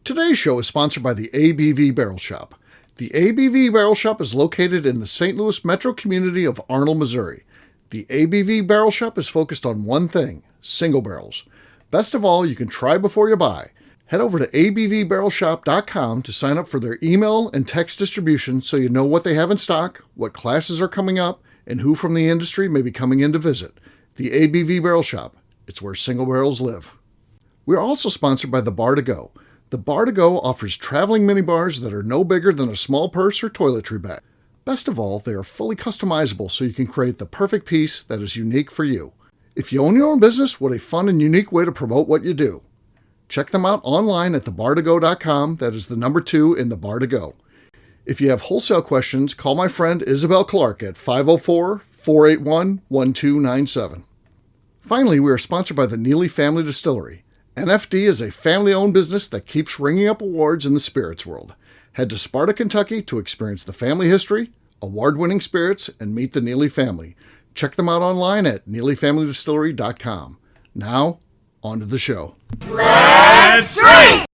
Today's show is sponsored by the ABV Barrel Shop. The ABV Barrel Shop is located in the St. Louis metro community of Arnold, Missouri. The ABV Barrel Shop is focused on one thing, single barrels. Best of all, you can try before you buy. Head over to abvbarrelshop.com to sign up for their email and text distribution so you know what they have in stock, what classes are coming up, and who from the industry may be coming in to visit. The ABV Barrel Shop. It's where single barrels live. We are also sponsored by the Bar to Go. The Bar to Go offers traveling minibars that are no bigger than a small purse or toiletry bag. Best of all, they are fully customizable so you can create the perfect piece that is unique for you. If you own your own business, what a fun and unique way to promote what you do. Check them out online at thebar2go.com. That is the number 2 in the Bar to Go. If you have wholesale questions, call my friend Isabel Clark at 504-481-1297. Finally, we are sponsored by the Neely Family Distillery. NFD is a family-owned business that keeps ringing up awards in the spirits world. Head to Sparta, Kentucky to experience the family history, award-winning spirits, and meet the Neely family. Check them out online at neelyfamilydistillery.com. Now, on to the show. Let's drink!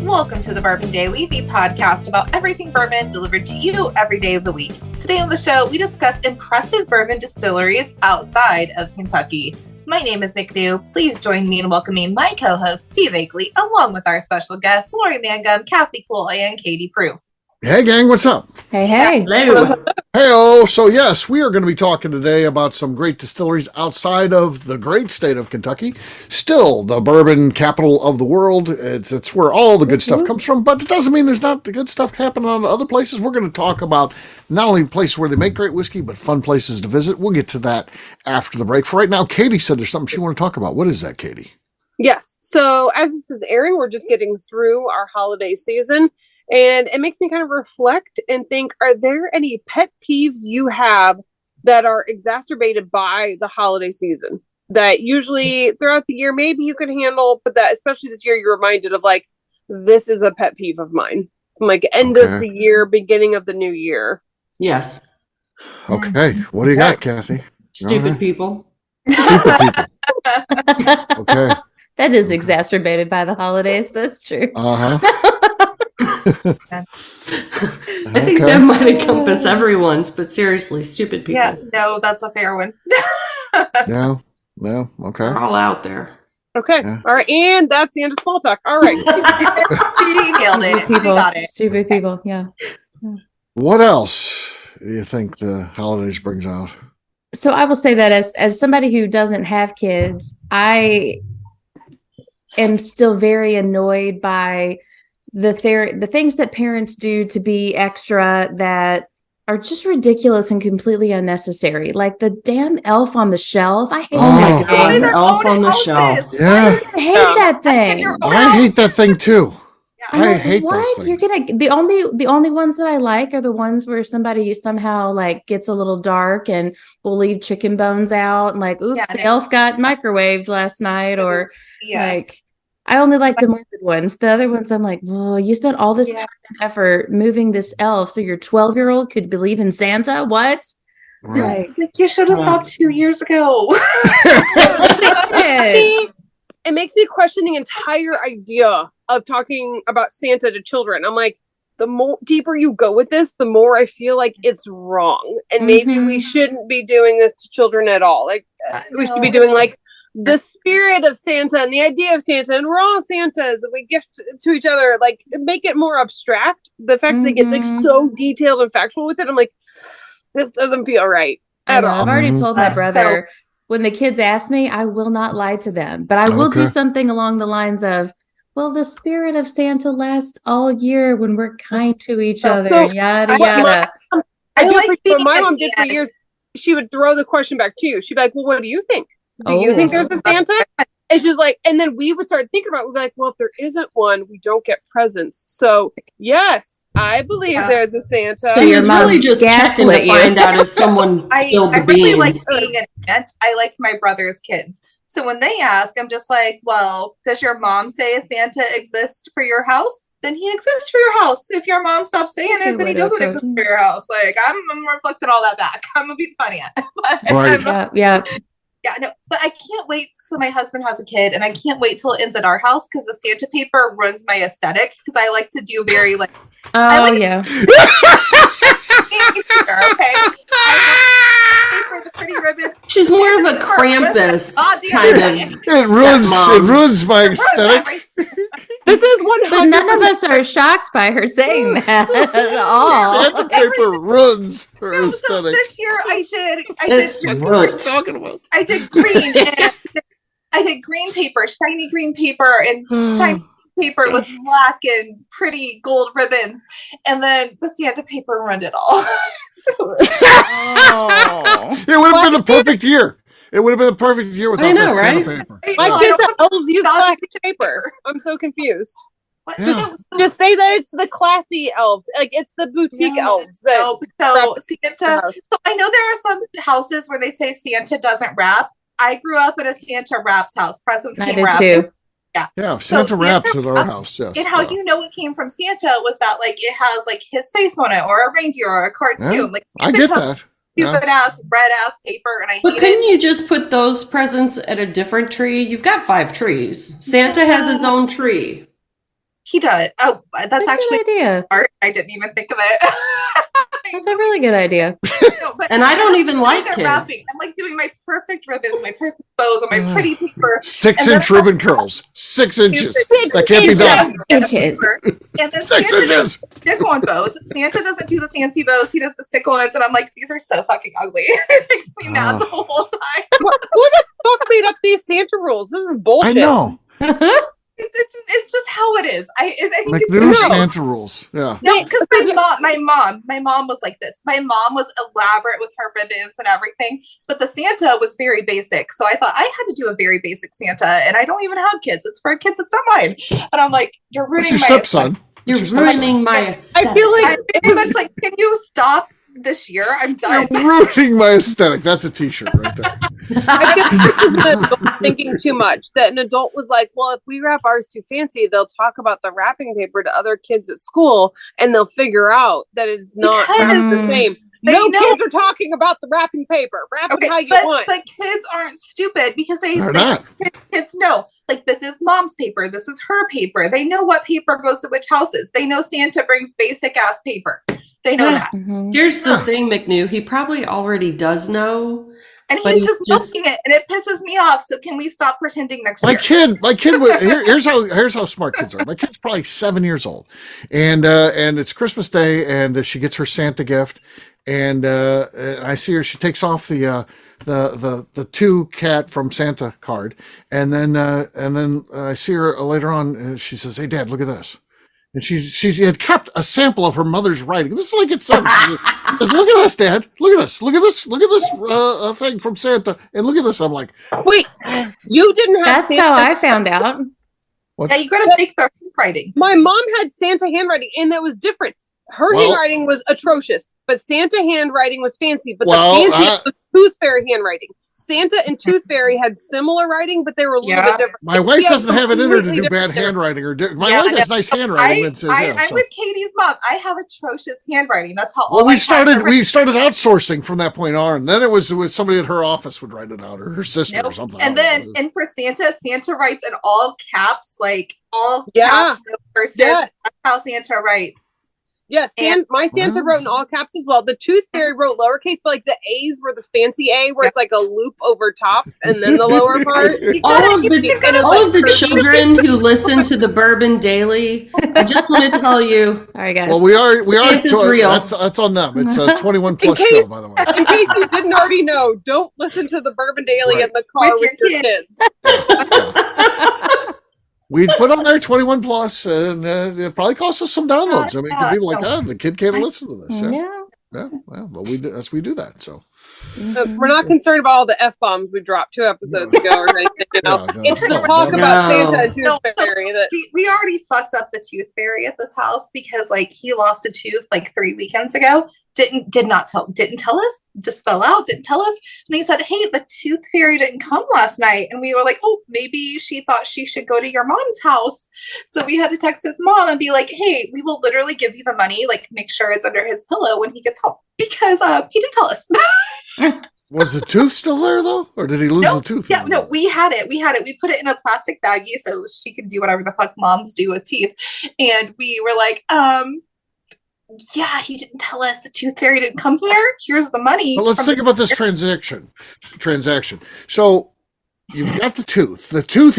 Welcome to the Bourbon Daily, the podcast about everything bourbon delivered to you every day of the week. Today on the show, we discuss impressive bourbon distilleries outside of Kentucky. My name is McNew. Please join me in welcoming my co-host, Steve Akeley, along with our special guests, Lori Mangum, Kathy Cool, and Katie Proof. Hey, gang, what's up? Hey. Hello. Hey-oh, so yes, we are going to be talking today about some great distilleries outside of the great state of Kentucky. Still the bourbon capital of the world. It's where all the good stuff comes from, but it doesn't mean there's not the good stuff happening on other places. We're going to talk about not only places where they make great whiskey, but fun places to visit. We'll get to that after the break. For right now, Katie said there's something she wanted to talk about. What is that, Katie? Yes. So as this is airing, we're just getting through our holiday season. And it makes me kind of reflect and think, are there any pet peeves you have that are exacerbated by the holiday season that usually throughout the year, maybe you can handle, but that especially this year, you're reminded of like, this is a pet peeve of mine. Like end of the year, beginning of the new year. Yes. Okay. What do you got, Kathy? Stupid people. Stupid people. Okay. That is exacerbated by the holidays. That's true. Uh-huh. I think that might encompass everyone's, but seriously, stupid people. Yeah, no, that's a fair one. No, okay. They're all out there. Okay. Yeah. All right. And that's the end of small talk. All right. You nailed it. Stupid We got it. Stupid people. Yeah. What else do you think the holidays brings out? So I will say that as somebody who doesn't have kids, I am still very annoyed by the things that parents do to be extra that are just ridiculous and completely unnecessary. Like the damn elf on the shelf. I hate that thing. Elf on the shelf. Yeah. I hate that thing. I hate that thing too. I'm I like, hate what? those things. You're gonna the only ones that I like are the ones where somebody somehow like gets a little dark and will leave chicken bones out and like, oops, the elf got microwaved last night, or like I only like the more good ones. The other ones I'm like, oh, you spent all this time and effort moving this elf so your 12-year-old could believe in Santa? What? Right. Like you should have stopped 2 years ago. It makes me question the entire idea of talking about Santa to children. I'm like, the more deeper you go with this, the more I feel like it's wrong. And maybe we shouldn't be doing this to children at all. Like we should be doing like the spirit of Santa and the idea of Santa, and we're all Santas and we gift to each other, like make it more abstract. The fact that it gets like so detailed and factual with it, I'm like, this doesn't feel right at all. I've already told my brother, when the kids ask me, I will not lie to them, but I will do something along the lines of, well, the spirit of Santa lasts all year when we're kind to each other, yada, yada. I like what my mom did for years. She would throw the question back to you. She'd be like, well, what do you think? Do you think there's a Santa? it's just like, and then we would start thinking about it. We'd be like, well, if there isn't one, we don't get presents. So yes, I believe there's a Santa. So you're really just checking to find out if someone spilled the beans. I really like being an aunt. I like my brother's kids. So when they ask, I'm just like, well, does your mom say a Santa exists for your house? Then he exists for your house. If your mom stops saying it, then he doesn't exist for your house. Like, I'm reflecting all that back. I'm gonna be the funny aunt. Right. Yeah, no, but I can't wait. So my husband has a kid, and I can't wait till it ends at our house because the Santa paper ruins my aesthetic. Because I like to do very like. Yeah. Okay. For the pretty ribbons. She's more of a Krampus kind of. It ruins my aesthetic. This is 100%. But none of us are shocked by her saying that at all. Santa paper ruins her aesthetic. So this year I did. What are you talking about? I did green. And I did green paper, shiny green paper, and shiny paper with black and pretty gold ribbons, and then the Santa paper ruined it all. It would have been the perfect year. It would have been the perfect year without that Santa paper. My kids at elves use classy paper. I'm so confused. Yeah. Just say that it's the classy elves, like it's the boutique elves. So Santa. So I know there are some houses where they say Santa doesn't wrap. I grew up in a Santa wraps house. Presents came wrapped. Too. Yeah, Santa wraps at our house. Yes. And how you know it came from Santa was that like it has like his face on it, or a reindeer, or a cartoon. Yeah, like I get that. Stupid ass red ass paper, and I But hate couldn't it. you just put those presents at a different tree? You've got 5 trees. Santa has his own tree. He does. Oh, that's actually a good idea. art. I didn't even think of it. That's a really good idea. And I don't even like kids. Wrapping. I'm like doing my perfect ribbons, my perfect bows on my pretty paper. 6-inch ribbon curls. 6 inches. That can't be done. Inches. And then 6 inches. Stick-on bows. Santa doesn't do the fancy bows. He does the stick-ons, and I'm like, these are so fucking ugly. It makes me mad the whole time. Who the fuck made up these Santa rules? This is bullshit. I know. It's just how it is. I think Like it's new true. Santa rules. Yeah. No, because my mom was like this. My mom was elaborate with her ribbons and everything, but the Santa was very basic. So I thought I had to do a very basic Santa, and I don't even have kids. It's for a kid that's not mine. And I'm like, you're ruining What's my your stepson? You're ruining my aesthetic. I feel like I'm very much like, can you stop this year? I'm done. You're ruining my aesthetic. That's a t-shirt right there. I feel like this is an adult thinking too much. That an adult was like, well, if we wrap ours too fancy, they'll talk about the wrapping paper to other kids at school, and they'll figure out that it's not wrapped the same. No kids are talking about the wrapping paper. Wrap it how you want. But kids aren't stupid because They're not. Kids know. Like, this is mom's paper. This is her paper. They know what paper goes to which houses. They know Santa brings basic ass paper. They know that. Mm-hmm. Here's the thing, McNew. He probably already does know. And he's just milking it, and it pisses me off. So can we stop pretending next year? My kid. Here's how smart kids are. My kid's probably 7 years old, and it's Christmas Day, and she gets her Santa gift, and I see her. She takes off the 2 cat from Santa card, and then I see her later on. She says, "Hey, Dad, look at this." And she had kept a sample of her mother's writing. This is like it's something. She says, look at this, Dad. Look at this. Look at this. Look at this thing from Santa. And look at this. I'm like, wait, you didn't have That's how I found out. Yeah, you got to make the handwriting. My mom had Santa handwriting, and that was different. Her handwriting was atrocious, but Santa handwriting was fancy. But the fancy was Tooth Fairy handwriting. Santa and Tooth Fairy had similar writing, but they were a little bit different. My wife doesn't have it in her to do bad handwriting. My wife has nice handwriting. I'm with Katie's mom. I have atrocious handwriting. That's how. Well, we started outsourcing from that point on. And then it was somebody at her office would write it out, or her sister or something. And then, and for Santa writes in all caps, like all caps. That's how Santa writes. Yes, my Santa wrote in all caps as well. The Tooth Fairy wrote lowercase, but like the A's were the fancy A, where it's like a loop over top and then the lower part. All of the children who listen to the Bourbon Daily, I just want to tell you. Sorry, guys. Well, we are. Santa's real. That's on them. It's a 21 plus show, by the way. In case you didn't already know, don't listen to the Bourbon Daily in the car with your kids. We put on there 21 plus, and it probably costs us some downloads. I mean, people like, the kid can't listen to this. Yeah. Well, we do that. So, We're not concerned about all the F-bombs we dropped 2 episodes ago or anything. It's the talk about Santa and Tooth Fairy that we already fucked up the Tooth Fairy at this house because like he lost a tooth like 3 weekends ago. Didn't tell us, just fell out, didn't tell us. And he said, hey, the Tooth Fairy didn't come last night. And we were like, oh, maybe she thought she should go to your mom's house. So we had to text his mom and be like, hey, we will literally give you the money, like make sure it's under his pillow when he gets home. Because he didn't tell us. Was the tooth still there though? Or did he lose the tooth? Yeah, no, we had it. We put it in a plastic baggie so she could do whatever the fuck moms do with teeth. And we were like, yeah, he didn't tell us the Tooth Fairy didn't come here. Here's the money. Well, let's think about this transaction. So you've got the tooth. The tooth.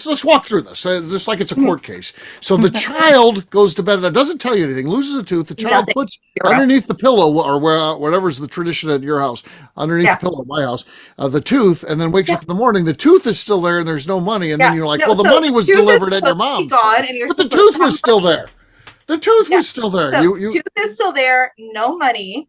Let's walk through this. Just like it's a court case. So the child goes to bed and it doesn't tell you anything. Loses a tooth. The child puts underneath the pillow or whatever's the tradition at your house. Underneath the pillow at my house, the tooth, and then wakes up in the morning. The tooth is still there and there's no money. And then you're like, well, the money was delivered at your mom's. But the tooth was still there. The tooth was still there. So tooth is still there. No money.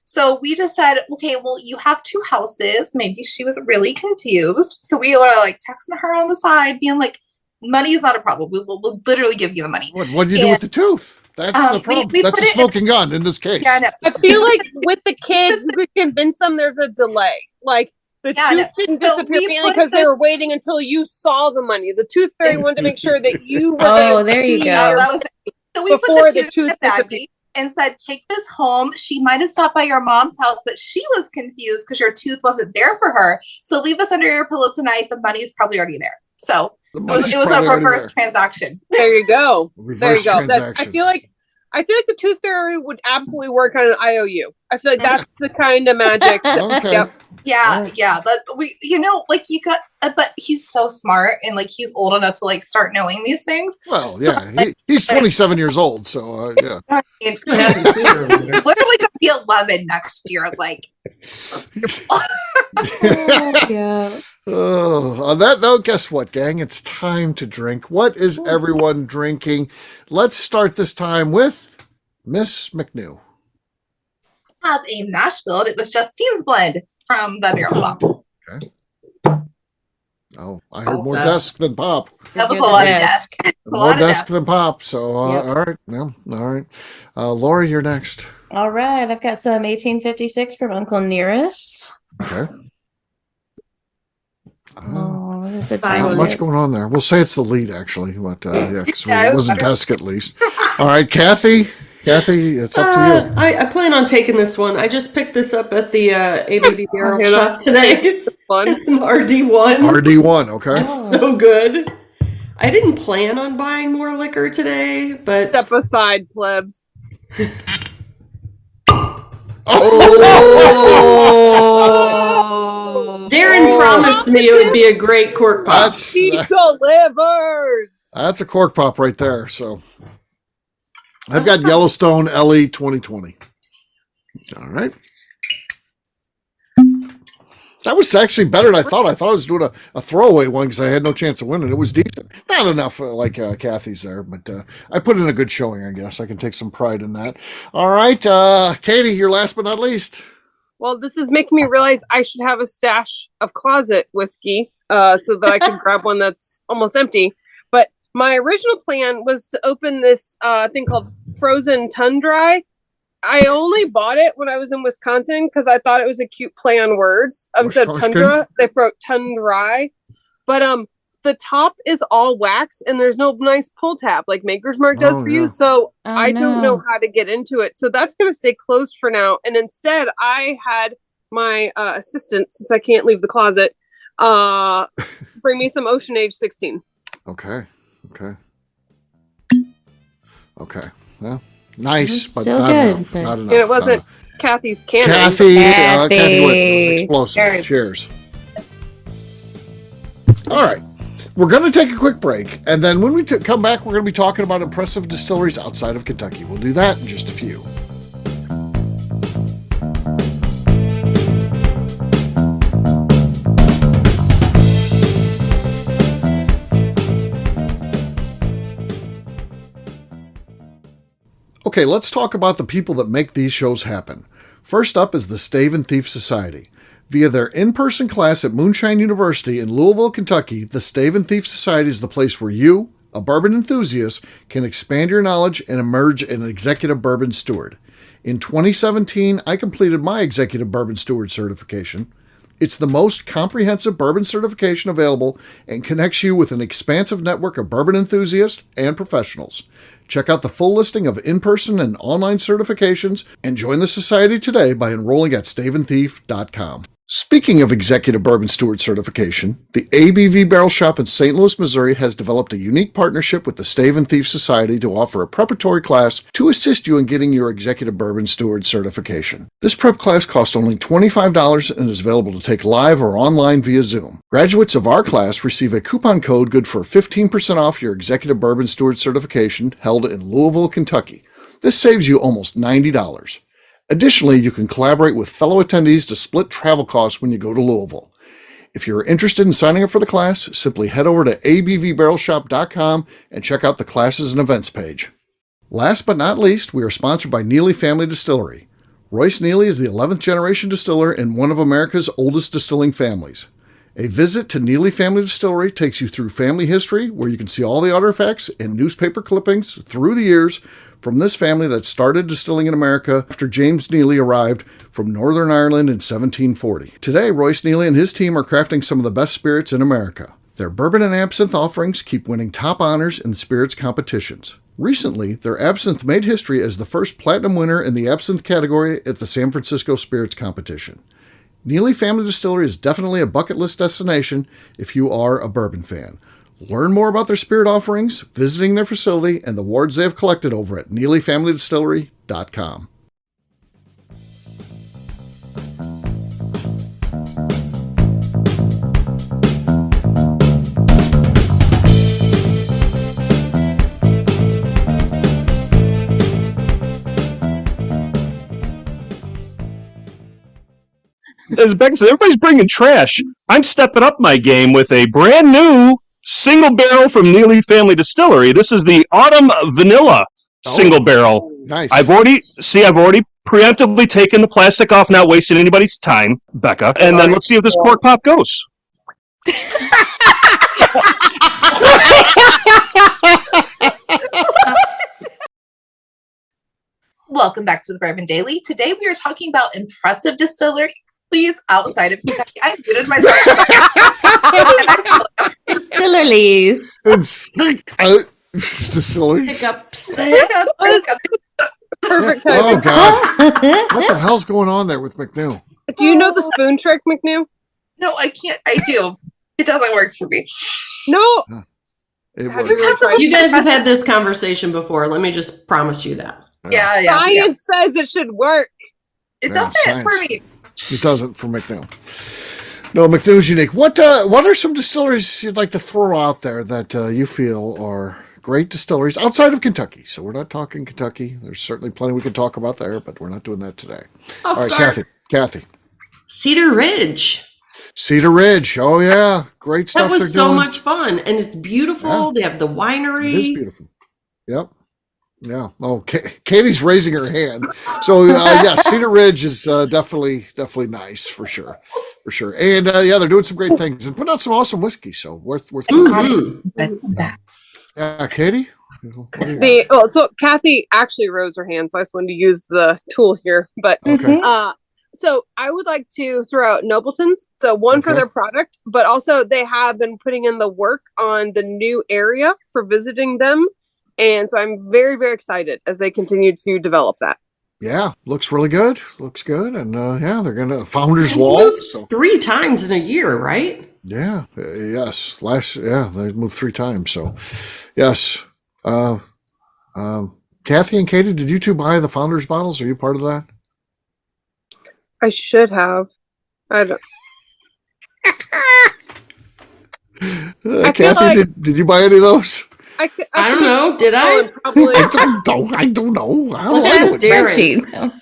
So we just said, okay, well, you have 2 houses. Maybe she was really confused. So we were like texting her on the side, being like, money is not a problem. We'll literally give you the money. What do you do with the tooth? That's the problem. That's a smoking gun in this case. Yeah, no. I feel like with the kids, you could convince them there's a delay. Like, the tooth didn't disappear because they were waiting until you saw the money. The Tooth Fairy wanted to make sure that you were there you go. That was it. So we before put the tooth disappeared and said, take this home. She might have stopped by your mom's house, but she was confused because your tooth wasn't there for her. So leave us under your pillow tonight. The money's probably already there. So it was a reverse transaction. There you go. There you go. I feel like the Tooth Fairy would absolutely work on an IOU. I feel like that's the kind of magic. Okay. Yep. Yeah. Like you got, but he's so smart and like he's old enough to like start knowing these things. Well, yeah, so, he's 27 years old, so yeah. Literally gonna be 11 next year. Like, yeah. On that note, guess what, gang? It's time to drink. What is everyone drinking? Let's start this time with Miss McNew. Have a mash bill. It was Justine's blend from the barrel shop. Okay. Oh, I heard more desk than pop. That was a lot of desk. More desk than pop. So, all right. Yeah, all right. Laura, you're next. All right. I've got some 1856 from Uncle Nearest. Okay. Not much going on there. We'll say it's the lead, actually. But because it wasn't desk at least. All right, Kathy, it's up to you. I plan on taking this one. I just picked this up at the ABV Barrel Shop today. It's fun. It's an RD1. RD1, okay. It's so good. I didn't plan on buying more liquor today, but... Step aside, plebs. Darren promised me it would be a great cork pop. He delivers. That's a cork pop right there. So I've got Yellowstone LE 2020. All right. That was actually better than I thought. I thought I was doing a throwaway one because I had no chance of winning. It was decent. Not enough like Kathy's there, but I put in a good showing, I guess. I can take some pride in that. All right. Katie, you're last but not least. Well, this is making me realize I should have a stash of closet whiskey so that I can grab one that's almost empty. But my original plan was to open this thing called Frozen Tundra. I only bought it when I was in Wisconsin because I thought it was a cute play on words. Instead of tundra, they wrote tundra. But the top is all wax and there's no nice pull tab like Maker's Mark does for you. So I don't know how to get into it. So that's going to stay closed for now. And instead, I had my assistant, since I can't leave the closet, bring me some Ocean Age 16. Okay. Well. Nice, but still not good, enough. but... Not enough. And it wasn't Kathy's cannon. Kathy Woods. It was explosive. Cheers. All right. We're going to take a quick break, and then when we come back, we're going to be talking about impressive distilleries outside of Kentucky. We'll do that in just a few. Okay, let's talk about the people that make these shows happen. First up is the Stave and Thief Society. Via their in-person class at Moonshine University in Louisville, Kentucky, the Stave and Thief Society is the place where you, a bourbon enthusiast, can expand your knowledge and emerge an executive bourbon steward. In 2017, I completed my executive bourbon steward certification. It's the most comprehensive bourbon certification available and connects you with an expansive network of bourbon enthusiasts and professionals. Check out the full listing of in-person and online certifications and join the society today by enrolling at staveandthief.com. Speaking of executive bourbon steward certification, the ABV Barrel Shop in St. Louis, Missouri has developed a unique partnership with the Stave and Thief Society to offer a preparatory class to assist you in getting your executive bourbon steward certification. This prep class costs only $25 and is available to take live or online via Zoom. Graduates of our class receive a coupon code good for 15% off your executive bourbon steward certification held in Louisville, Kentucky. This saves you almost $90. Additionally, you can collaborate with fellow attendees to split travel costs when you go to Louisville. If you're interested in signing up for the class, simply head over to abvbarrelshop.com and check out the classes and events page. Last but not least, we are sponsored by Neely Family Distillery. Royce Neely is the 11th generation distiller in one of America's oldest distilling families. A visit to Neely Family Distillery takes you through family history, where you can see all the artifacts and newspaper clippings through the years from this family that started distilling in America after James Neely arrived from Northern Ireland in 1740. Today, Royce Neely and his team are crafting some of the best spirits in America. Their bourbon and absinthe offerings keep winning top honors in the spirits competitions. Recently, their absinthe made history as the first platinum winner in the absinthe category at the San Francisco Spirits Competition. Neely Family Distillery is definitely a bucket list destination if you are a bourbon fan. Learn more about their spirit offerings, visiting their facility, and the awards they have collected over at neelyfamilydistillery.com. As Becca said, everybody's bringing trash. I'm stepping up my game with a brand new single barrel from Neely Family Distillery. This is the Autumn Vanilla single barrel. Nice. I've already preemptively taken the plastic off, not wasting anybody's time, Becca. And then let's see if this cork pop goes. Welcome back to the Bourbon Daily. Today we are talking about impressive distilleries outside of Kentucky. I muted myself. Distilleries. Distilleries. Hiccups. Perfect Oh, timing. God. What the hell's going on there with McNew? Do you know the spoon trick, McNew? No, I can't. I do. It doesn't work for me. No. It Have was. You guys have had this conversation before. Let me just promise you that. Yeah. Science says it should work. It Yeah, doesn't science. for me. It doesn't for McNew. No, McNew's unique. What are some distilleries you'd like to throw out there that you feel are great distilleries outside of Kentucky? So we're not talking Kentucky. There's certainly plenty we could talk about there, but we're not doing that today. I'll All right, start. Kathy. Cedar Ridge. Cedar Ridge. Oh, yeah. Great stuff That they're was so doing. much fun. And it's beautiful. Yeah. They have the winery. It is beautiful. Yep. Yeah. Oh, Katie's raising her hand. So yeah, Cedar Ridge is definitely nice for sure. And yeah, they're doing some great things and putting out some awesome whiskey. So worth. Yeah, Katie. So Kathy actually rose her hand, so I just wanted to use the tool here. But Okay. so I would like to throw out Nobleton's. So one for Okay. their product, but also they have been putting in the work on the new area for visiting them. And so I'm very, very excited as they continue to develop that. Yeah, looks really good. Looks good. And yeah, they're going to Founders They Wall. moved So 3 times in a year, right? yeah, yes. They moved 3 times. So yes. Kathy and Katie, did you two buy the Founders bottles? Are you part of that? I should have. I don't. I feel Kathy, like- did you buy any of those? I don't know. Did I? Probably. I don't know. How Let's do I know ask it? Sarah. Spreadsheet.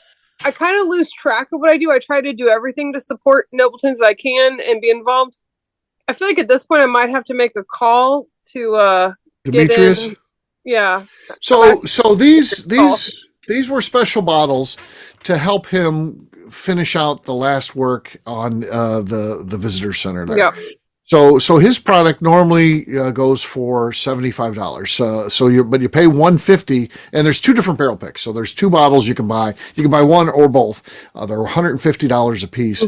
I kind of lose track of what I do. I try to do everything to support Nobleton's that I can and be involved. I feel like at this point I might have to make a call to Demetrius? yeah. So these these were special bottles to help him finish out the last work on the visitor center there. Yeah. So his product normally goes for $75. But you pay $150, and there's two different barrel picks. So there's two bottles you can buy. You can buy one or both. They're $150 a piece,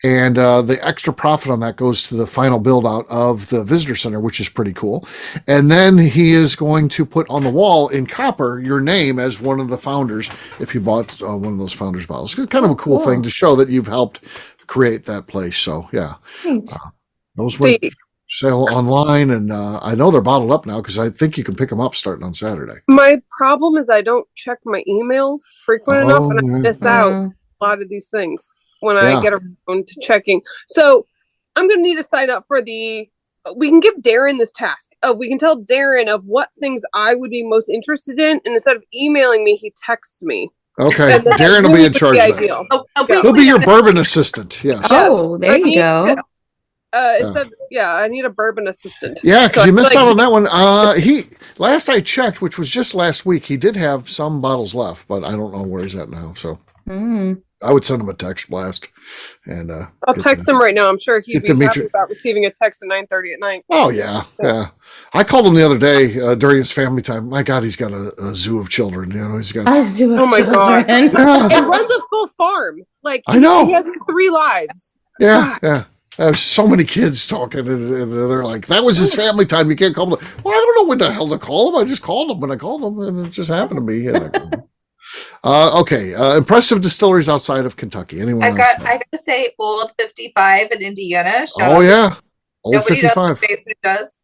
and the extra profit on that goes to the final build out of the visitor center, which is pretty cool. And then he is going to put on the wall in copper your name as one of the founders if you bought one of those founders bottles. It's kind of a cool thing to show that you've helped create that place. So yeah. Those were sale online, and I know they're bottled up now because I think you can pick them up starting on Saturday. My problem is I don't check my emails frequent enough, and I miss out a lot of these things when I get around to checking. So I'm going to need to sign up for we can give Darren this task. We can tell Darren of what things I would be most interested in, and instead of emailing me, he texts me. Okay, Darren will be in charge of that. He'll be your bourbon assistant, yes. Oh, there you go. It said, I need a bourbon assistant. Yeah, because you missed out on that one. Last I checked, which was just last week, he did have some bottles left, but I don't know where he's at now. So I would send him a text blast, and I'll text him right now. I'm sure he'd be happy about receiving a text at 9:30 at night. Oh yeah. I called him the other day during his family time. My God, he's got a zoo of children. You know, he's got a zoo of children. God. It runs a full farm. Like I know he has 3 lives. Yeah. There's so many kids talking, and they're like, that was his family time. You can't call him. Well, I don't know when the hell to call him. I just called him when I called him, and it just happened to be. Okay. Impressive distilleries outside of Kentucky. Anyone else? I got to say Old 55 in Indiana. Old 55. Jason does.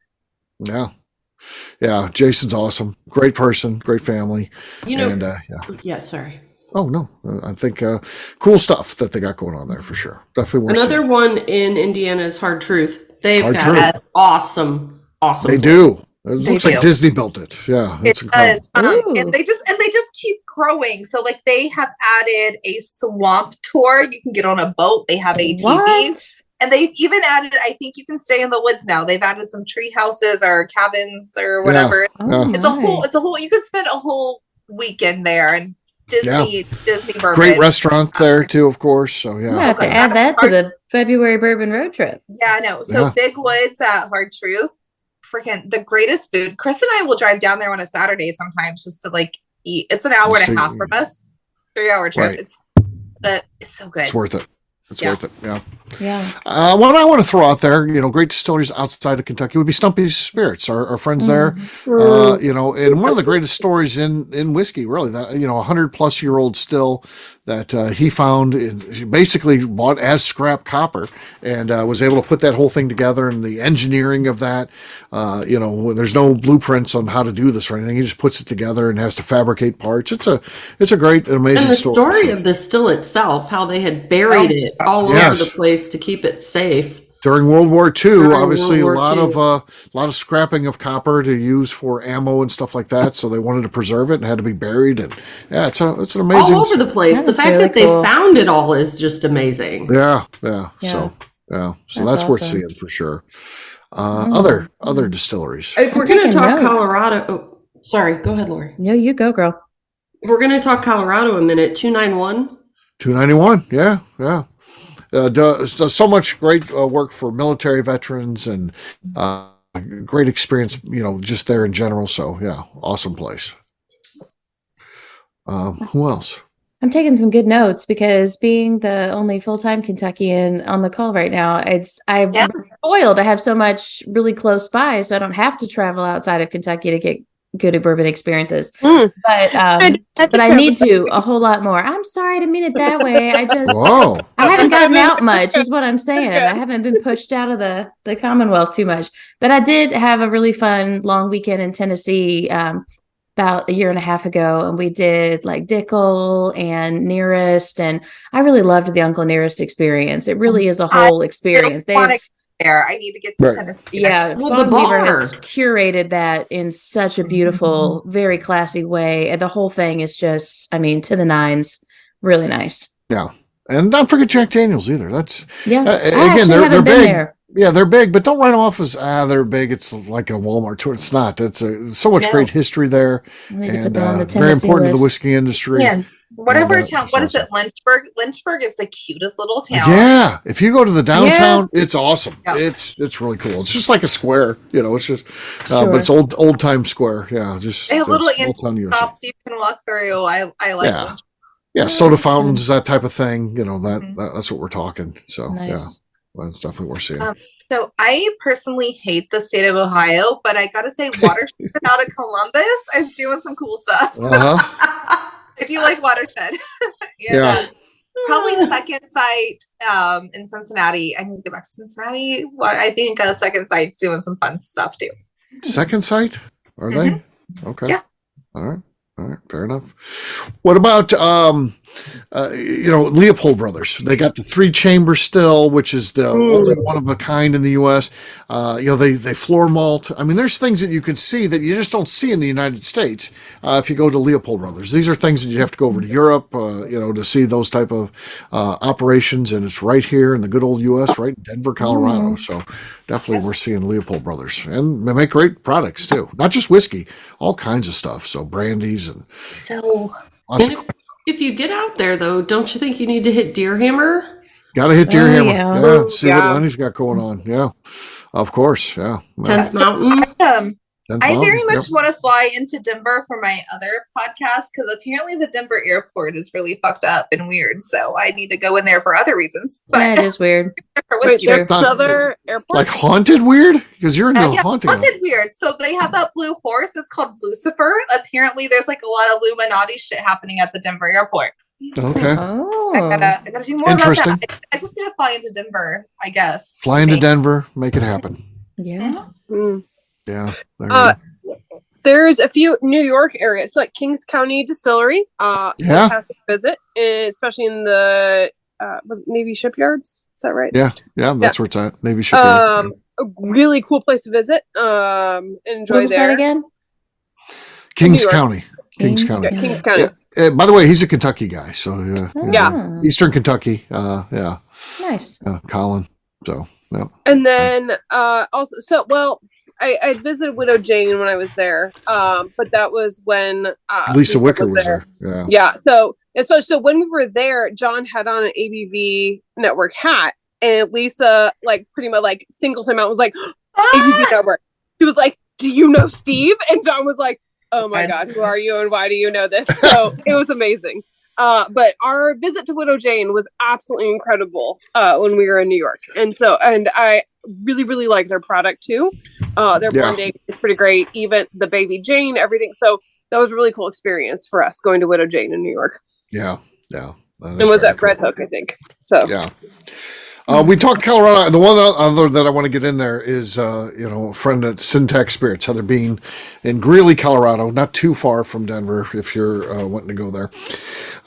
Yeah. Jason's awesome. Great person. Great family. Sorry. Oh, no. I think cool stuff that they got going on there for sure. Definitely worth Another one in Indiana is Hard Truth. They've got awesome. They do. It looks like Disney built it. Yeah. It does. And they just keep growing. So like they have added a swamp tour. You can get on a boat. They have ATVs. And they've even added, I think you can stay in the woods now. They've added some tree houses or cabins or whatever. Yeah. It's a whole, you could spend a whole weekend there and Disney bourbon. Great restaurant there too, of course. So yeah. You have to add that to the February bourbon road trip. Yeah, I know. So Big Woods at Hard Truth, freaking the greatest food. Chris and I will drive down there on a Saturday sometimes just to like eat. It's an hour and a half from us. 3-hour trip. Right. It's so good. It's worth it. It's worth it. Yeah. Yeah. What I want to throw out there, great distilleries outside of Kentucky would be Stumpy's Spirits, our friends there. And one of the greatest stories in whiskey, really, that 100+ year old still that he found basically bought as scrap copper and was able to put that whole thing together, and the engineering of that. There's no blueprints on how to do this or anything. He just puts it together and has to fabricate parts. It's a great, amazing and the story. story of the still itself, how they had buried it all over the place to keep it safe. During World War II, obviously a lot of scrapping of copper to use for ammo and stuff like that. So they wanted to preserve it and had to be buried. And it's an amazing all over the place. The fact that they found it all is just amazing. Yeah. So that's worth seeing for sure. Other distilleries. If we're going to talk Colorado, sorry, go ahead, Lori. No, you go, girl. If we're going to talk Colorado a minute, 291. 291, yeah. Does so much great work for military veterans and great experience, just there in general. So yeah, awesome place. Who else? I'm taking some good notes because being the only full-time Kentuckian on the call right now, I'm spoiled. I have so much really close by, so I don't have to travel outside of Kentucky to get good bourbon experiences. But I need to a whole lot more. I'm sorry to mean it that way. I haven't gotten out much is what I'm saying. I haven't been pushed out of the Commonwealth too much. But I did have a really fun long weekend in Tennessee about a year and a half ago, and we did like Dickel and Nearest, and I really loved the Uncle Nearest experience. It really is a whole experience. I need to get to Tennessee. Yeah, Fawn Weaver has curated that in such a beautiful, very classy way. And the whole thing is just, to the nines, really nice. Yeah. And don't forget Jack Daniels either. That's again, they're big. There. Yeah, they're big, but don't write them off as they're big. It's like a Walmart tour. It's not. That's so much great history there, and very important to the whiskey industry. And whatever town, what is it? Lynchburg. Lynchburg is the cutest little town. Yeah, if you go to the downtown, it's awesome. Yeah. It's really cool. It's just like a square, it's just, but it's old time square. Yeah, just a little shops you can walk through. I like. Yeah. Lynchburg. Yeah, soda fountains, that type of thing. That's what we're talking. So nice. Well, it's definitely worth seeing. So I personally hate the state of Ohio, but I gotta say, Watershed out of Columbus is doing some cool stuff. I do like Watershed. Probably second site in Cincinnati. I need to get back to Cincinnati. I think second site's doing some fun stuff too. Second site? Are they? Okay. Yeah. All right. Fair enough. What about Leopold Brothers? They got the 3-chamber still, which is the only one of a kind in the U.S. They floor malt. I mean, there's things that you can see that you just don't see in the United States if you go to Leopold Brothers. These are things that you have to go over to Europe, to see those type of operations, and it's right here in the good old U.S., right in Denver, Colorado. So definitely we're seeing Leopold Brothers, and they make great products too. Not just whiskey, all kinds of stuff. So brandies and if you get out there, though, don't you think you need to hit Deer Hammer? Got to hit Deer Hammer. Yeah. See what Lenny's got going on. Yeah, of course. Yeah. 10th Mountain. I very much want to fly into Denver for my other podcast because apparently the Denver airport is really fucked up and weird. So I need to go in there for other reasons. But yeah, it is weird. Wait, there's another airport? Like haunted weird? Because you're into haunting. Haunted weird. So they have that blue horse. It's called Lucifer. Apparently there's like a lot of Illuminati shit happening at the Denver airport. Okay. Oh. I gotta do more about that. I just need to fly into Denver, I guess. Fly into Denver, make it happen. Yeah. Yeah. There's a few New York areas, like Kings County Distillery. Have to visit, especially in the was it Navy Shipyards? Is that right? Yeah, that's where it's at. Navy Shipyard. A really cool place to visit. Enjoy what was there. That again? Kings County. Kings County. Kings County. Yeah. By the way, he's a Kentucky guy, so Eastern Kentucky. Nice. Colin. So and then also, I visited Widow Jane when I was there, but that was when Lisa Wicker was there. Yeah. So when we were there, John had on an ABV Network hat, and Lisa pretty much singled him out. Was like, ABV Network. She was like, "Do you know Steve?" And John was like, "Oh my God, who are you and why do you know this?" So it was amazing. But our visit to Widow Jane was absolutely incredible when we were in New York, and I really, really like their product too. Their blending is pretty great. Even the Baby Jane, everything. So that was a really cool experience for us going to Widow Jane in New York. Yeah. And was at Red Hook, I think. So yeah. We talked Colorado. The one other that I want to get in there is, a friend at Syntax Spirits, Heather Bean, in Greeley, Colorado, not too far from Denver if you're wanting to go there.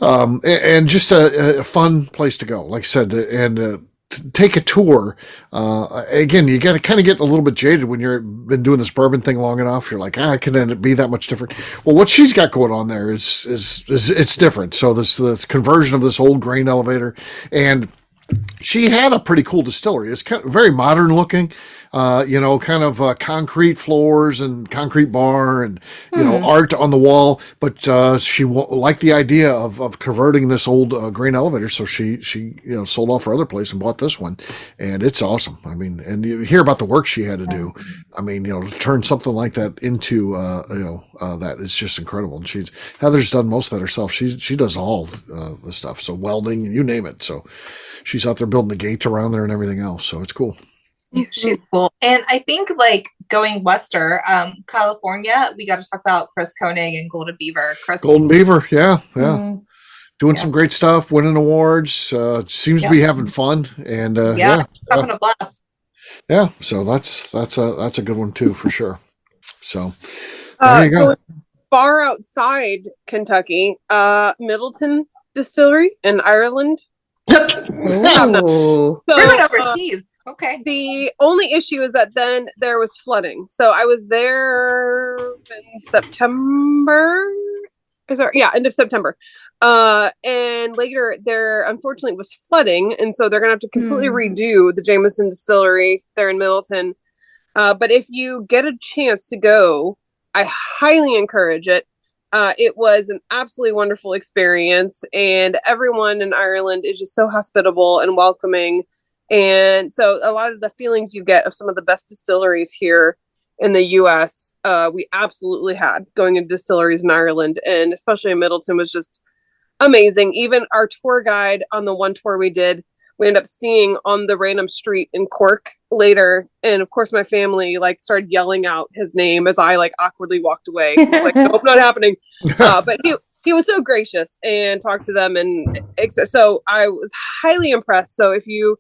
And just a fun place to go, like I said, and take a tour. Again, you got to kind of get a little bit jaded when you've been doing this bourbon thing long enough. You're like, can it be that much different? Well, what she's got going on there is it's different. So this conversion of this old grain elevator, and she had a pretty cool distillery. It's kind of very modern looking, kind of concrete floors and concrete bar and, art on the wall. But she liked the idea of converting this old grain elevator. So she sold off her other place and bought this one. And it's awesome. I mean, and you hear about the work she had to do. I mean, to turn something like that into, that is just incredible. And Heather's done most of that herself. She does all the stuff. So welding, you name it. So she's out there building the gate around there and everything else. So it's cool. She's cool. And I think going western, California, we got to talk about Chris Koenig and Golden Beaver. Golden Beaver. Yeah. Doing some great stuff, winning awards, seems to be having fun. And having a blast. Yeah. So that's a good one too, for sure. So there you go. Far outside Kentucky, Middleton Distillery in Ireland. So, we're overseas. Okay. The only issue is that then there was flooding. So I was there in September. End of September. And later there unfortunately was flooding, and so they're gonna have to completely redo the Jameson distillery there in Middleton. But if you get a chance to go, I highly encourage it. It was an absolutely wonderful experience, and everyone in Ireland is just so hospitable and welcoming. And so a lot of the feelings you get of some of the best distilleries here in the US, we absolutely had going into distilleries in Ireland, and especially in Middleton was just amazing. Even our tour guide on the one tour we did, we ended up seeing on the random street in Cork later. And of course, my family like started yelling out his name as I like awkwardly walked away. I was like, nope, not happening. But he was so gracious and talked to them. And so I was highly impressed. So if you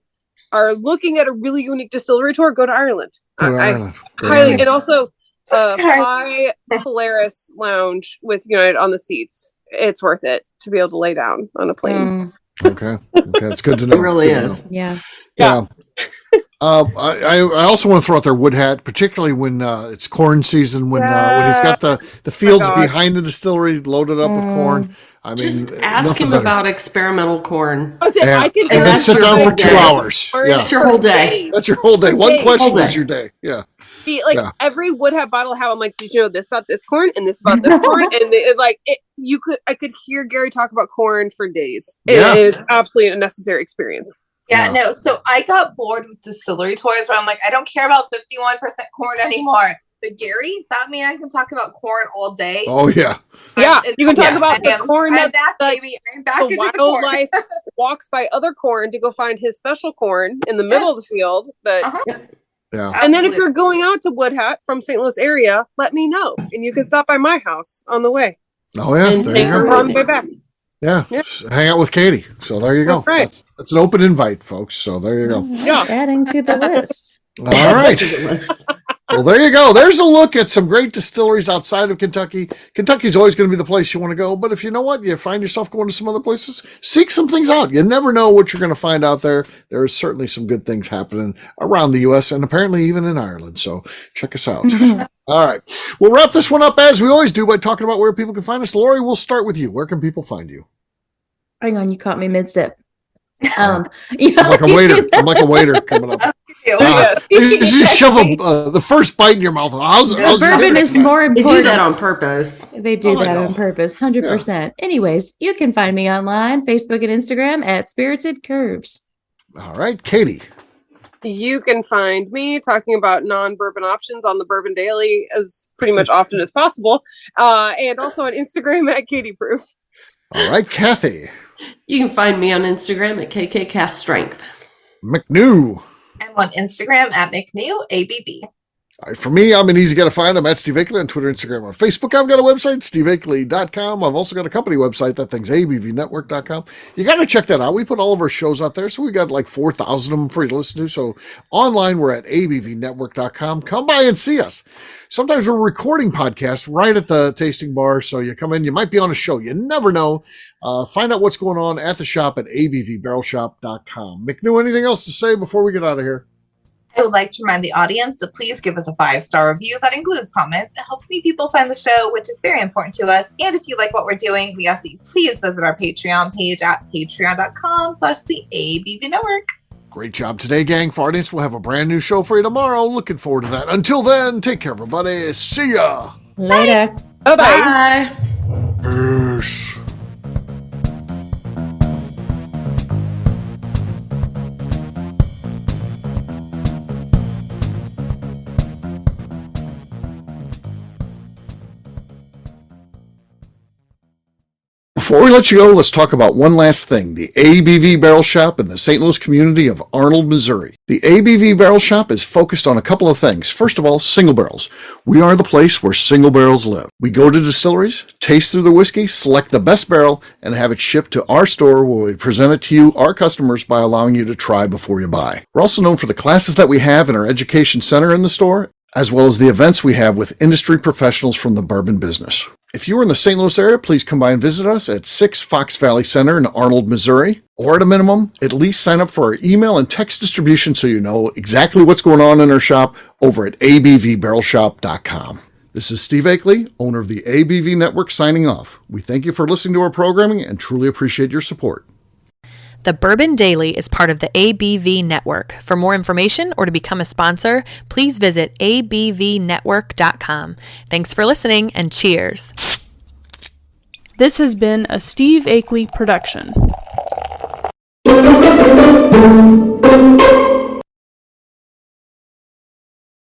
are looking at a really unique distillery tour, go to Ireland. I highly, and also buy Polaris Lounge with United on the seats. It's worth it to be able to lay down on a plane. Okay, it's good to know. It really is. Yeah. I also want to throw out their wood hat, particularly when it's corn season, when he's got the fields behind the distillery loaded up with corn. I mean, just ask him about experimental corn. And then sit down for 2 hours. That's your whole day. That's your whole day. One question is your day. Yeah. See, every wood hat bottle how I'm like, did you know this about this corn and this about this corn? And I could hear Gary talk about corn for days. It is absolutely a necessary experience. Yeah, no. So I got bored with distillery tours where I'm like, I don't care about 51% corn anymore. But Gary, that man can talk about corn all day. Oh yeah. Yeah, you can talk about the corn that the wildlife walks by other corn to go find his special corn in the middle of the field. But and then if you're going out to Wood Hat from St. Louis area, let me know, and you can stop by my house on the way. Oh yeah, and there you go. On the way back. Yeah, hang out with Katie. So there you go. Right. That's an open invite, folks. So there you go. Yeah, adding to the list. All right. Well, there you go. There's a look at some great distilleries outside of Kentucky. Kentucky's always going to be the place you want to go. But if you know what, you find yourself going to some other places, seek some things out. You never know what you're going to find out there. There is certainly some good things happening around the U.S. and apparently even in Ireland. So check us out. All right. We'll wrap this one up as we always do by talking about where people can find us. Lori, we'll start with you. Where can people find you? Hang on. You caught me mid-sip. I'm like a waiter coming up. You just shove the first bite in your mouth. Bourbon is more important. They do that on purpose. They do that on purpose, 100%. Yeah. Anyways, you can find me online, Facebook and Instagram at Spirited Curves. All right, Katie. You can find me talking about non-bourbon options on the Bourbon Daily as pretty much often as possible, and also on Instagram at Katie Proof. All right, Kathy. You can find me on Instagram at KKCastStrength. McNew. I'm on Instagram at McNew, ABB. All right, for me, I'm an easy guy to find. I'm at Steve Akeley on Twitter, Instagram, or Facebook. I've got a website, steveakeley.com. I've also got a company website. That thing's abvnetwork.com. You got to check that out. We put all of our shows out there, so we got like 4,000 of them for you to listen to. So online, we're at abvnetwork.com. Come by and see us. Sometimes we're recording podcasts right at the tasting bar, so you come in, you might be on a show. You never know. Find out what's going on at the shop at abvbarrelshop.com. McNew, anything else to say before we get out of here? I would like to remind the audience to please give us a 5-star review that includes comments. It helps new people find the show, which is very important to us. And if you like what we're doing, we ask that you please visit our Patreon page at patreon.com/the ABV Network. Great job today, gang. For audience, we'll have a brand new show for you tomorrow. Looking forward to that. Until then, take care, everybody. See ya. Later. Bye-bye. Peace. Before we let you go, let's talk about one last thing. The ABV Barrel Shop in the St. Louis community of Arnold, Missouri. The ABV Barrel Shop is focused on a couple of things. First of all, single barrels. We are the place where single barrels live. We go to distilleries, taste through the whiskey, select the best barrel, and have it shipped to our store where we present it to you, our customers, by allowing you to try before you buy. We're also known for the classes that we have in our education center in the store, as well as the events we have with industry professionals from the bourbon business. If you are in the St. Louis area, please come by and visit us at 6 Fox Valley Center in Arnold, Missouri. Or at a minimum, at least sign up for our email and text distribution so you know exactly what's going on in our shop over at abvbarrelshop.com. This is Steve Akeley, owner of the ABV Network, signing off. We thank you for listening to our programming and truly appreciate your support. The Bourbon Daily is part of the ABV Network. For more information or to become a sponsor, please visit abvnetwork.com. Thanks for listening, and cheers. This has been a Steve Akeley production.